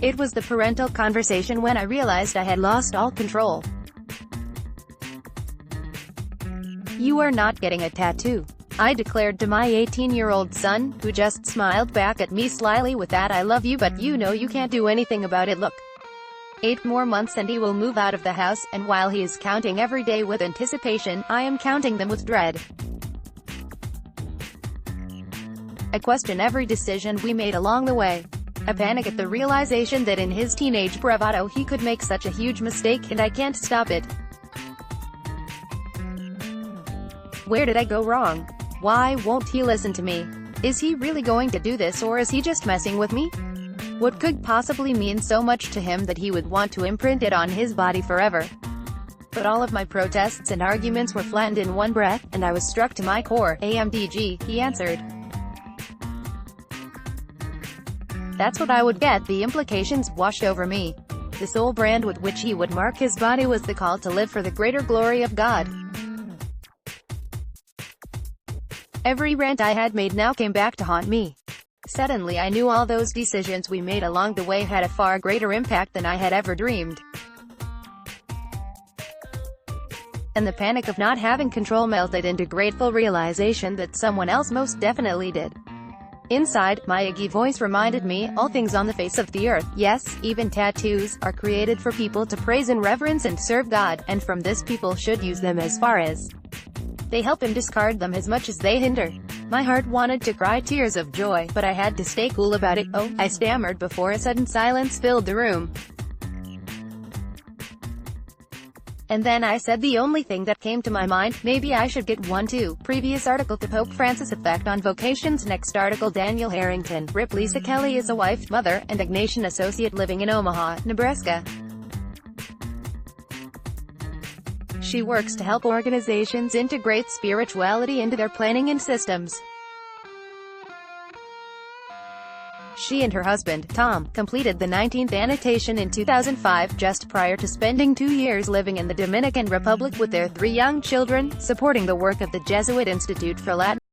It was the parental conversation when I realized I had lost all control. "You are not getting a tattoo," I declared to my 18-year-old son, who just smiled back at me slyly with that "I love you but you know you can't do anything about it look." 8 more months and he will move out of the house, and while he is counting every day with anticipation, I am counting them with dread. I question every decision we made along the way. I panic at the realization that in his teenage bravado he could make such a huge mistake, and I can't stop it. Where did I go wrong? Why won't he listen to me? Is he really going to do this, or is he just messing with me? What could possibly mean so much to him that he would want to imprint it on his body forever? But all of my protests and arguments were flattened in one breath, and I was struck to my core. "AMDG," he answered. That's what I would get. The implications washed over me. The sole brand with which he would mark his body was the call to live for the greater glory of God. Every rant I had made now came back to haunt me. Suddenly I knew all those decisions we made along the way had a far greater impact than I had ever dreamed. And the panic of not having control melted into grateful realization that someone else most definitely did. Inside, my Iggy voice reminded me, all things on the face of the earth, yes, even tattoos, are created for people to praise and reverence and serve God, and from this people should use them as far as they help and discard them as much as they hinder. My heart wanted to cry tears of joy, but I had to stay cool about it. "Oh," I stammered before a sudden silence filled the room. And then I said the only thing that came to my mind: maybe I should get one too. Previous article to Pope Francis effect on vocations. Next article Daniel Harrington, RIP Lisa Kelly is a wife, mother, and Ignatian associate living in Omaha, Nebraska. She works to help organizations integrate spirituality into their planning and systems. She and her husband, Tom, completed the 19th annotation in 2005, just prior to spending 2 years living in the Dominican Republic with their 3 young children, supporting the work of the Jesuit Institute for Latin